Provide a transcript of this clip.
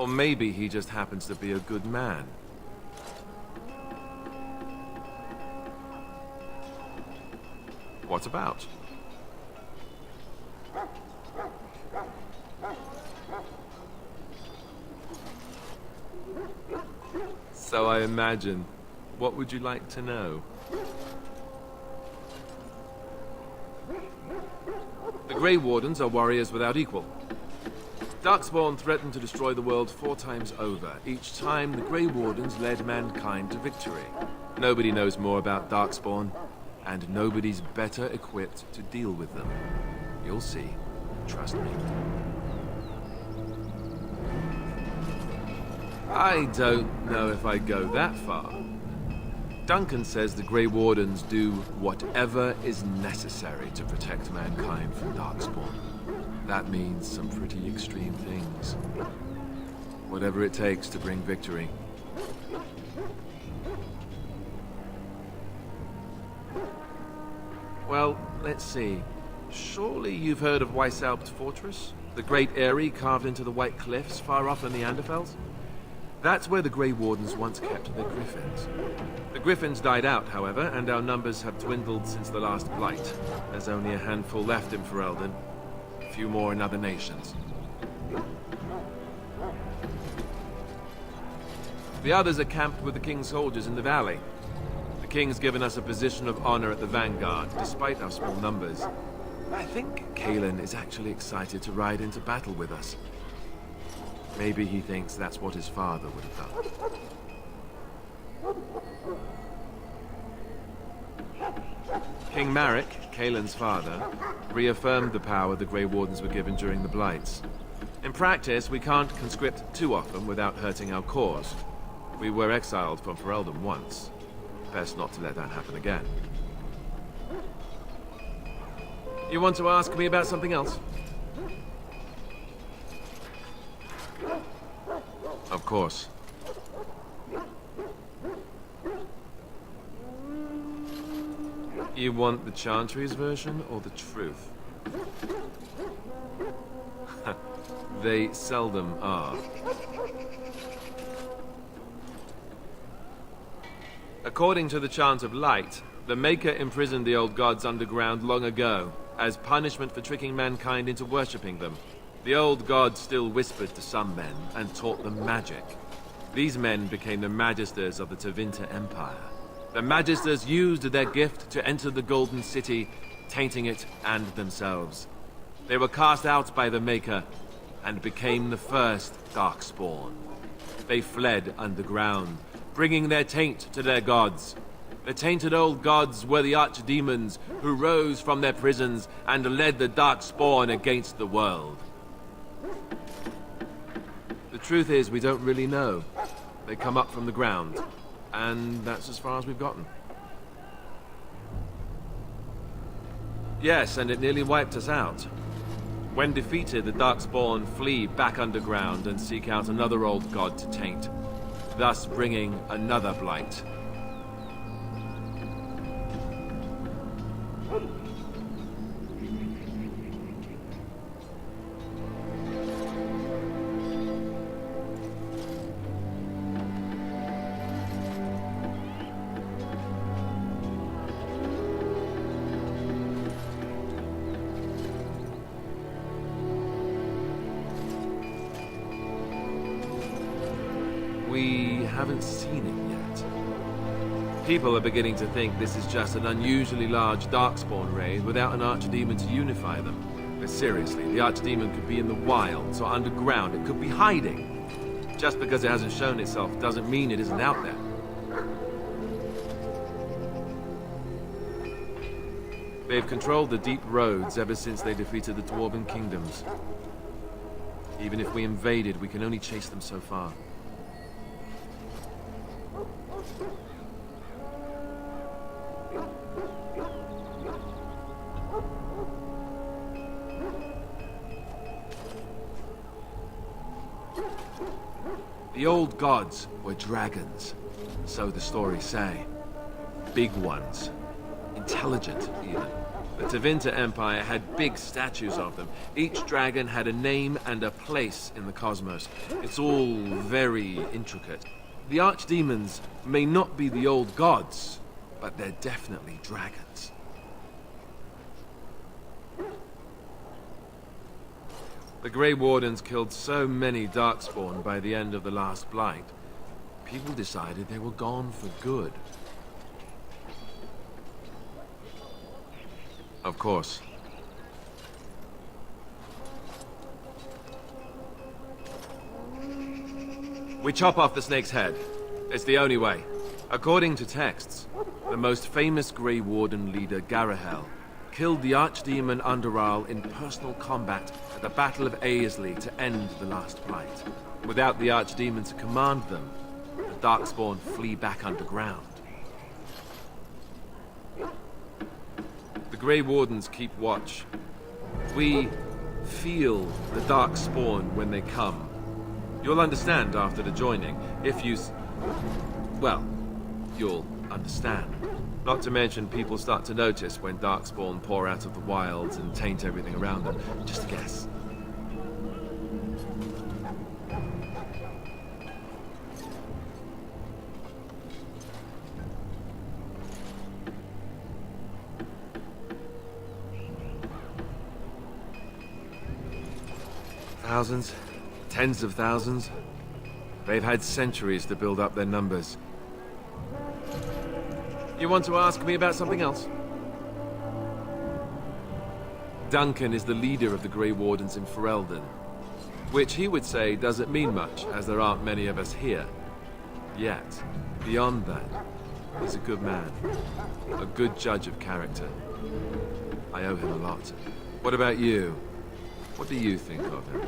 Or maybe he just happens to be a good man. What about? So I imagine. What would you like to know? The Grey Wardens are warriors without equal. Darkspawn threatened to destroy the world 4 times over. Each time, the Grey Wardens led mankind to victory. Nobody knows more about Darkspawn, and nobody's better equipped to deal with them. You'll see. Trust me. I don't know if I'd go that far. Duncan says the Grey Wardens do whatever is necessary to protect mankind from Darkspawn. That means some pretty extreme things. Whatever it takes to bring victory. Well, let's see. Surely you've heard of Weishaupt Fortress? The great eyrie carved into the White Cliffs far off in the Anderfels? That's where the Grey Wardens once kept their griffins. The griffins died out, however, and our numbers have dwindled since the last Blight. There's only a handful left in Ferelden. A few more in other nations. The others are camped with the King's soldiers in the valley. The King's given us a position of honor at the vanguard, despite our small numbers. I think Cailan is actually excited to ride into battle with us. Maybe he thinks that's what his father would have done. King Maric, Cailan's father, reaffirmed the power the Grey Wardens were given during the Blights. In practice, we can't conscript too often without hurting our cause. We were exiled from Ferelden once. Best not to let that happen again. You want to ask me about something else? Of course. You want the Chantry's version or the truth? They seldom are. According to the Chant of Light, the Maker imprisoned the old gods underground long ago, as punishment for tricking mankind into worshipping them. The old gods still whispered to some men and taught them magic. These men became the Magisters of the Tevinter Empire. The Magisters used their gift to enter the Golden City, tainting it and themselves. They were cast out by the Maker and became the first Darkspawn. They fled underground, bringing their taint to their gods. The tainted old gods were the archdemons who rose from their prisons and led the Darkspawn against the world. The truth is, we don't really know. They come up from the ground, and that's as far as we've gotten. Yes, and it nearly wiped us out. When defeated, the Darkspawn flee back underground and seek out another old god to taint, thus bringing another Blight. We haven't seen it yet. People are beginning to think this is just an unusually large Darkspawn raid without an Archdemon to unify them. But seriously, the Archdemon could be in the wilds or underground. It could be hiding. Just because it hasn't shown itself doesn't mean it isn't out there. They've controlled the deep roads ever since they defeated the Dwarven kingdoms. Even if we invaded, we can only chase them so far. The old gods were dragons, so the stories say. Big ones. Intelligent, even. The Tevinter Empire had big statues of them. Each dragon had a name and a place in the cosmos. It's all very intricate. The archdemons may not be the old gods, but they're definitely dragons. The Grey Wardens killed so many Darkspawn by the end of the last Blight, people decided they were gone for good. Of course. We chop off the snake's head. It's the only way. According to texts, the most famous Grey Warden leader, Garahel, killed the Archdemon Underal in personal combat at the Battle of Aesley to end the last Blight. Without the Archdemon to command them, the Darkspawn flee back underground. The Grey Wardens keep watch. We feel the Darkspawn when they come. You'll understand after the joining, if you... well, you'll understand. Not to mention people start to notice when Darkspawn pour out of the wilds and taint everything around them. Just a guess. Thousands, tens of thousands. They've had centuries to build up their numbers. You want to ask me about something else? Duncan is the leader of the Grey Wardens in Ferelden, which he would say doesn't mean much, as there aren't many of us here. Yet, beyond that, he's a good man, a good judge of character. I owe him a lot. What about you? What do you think of him?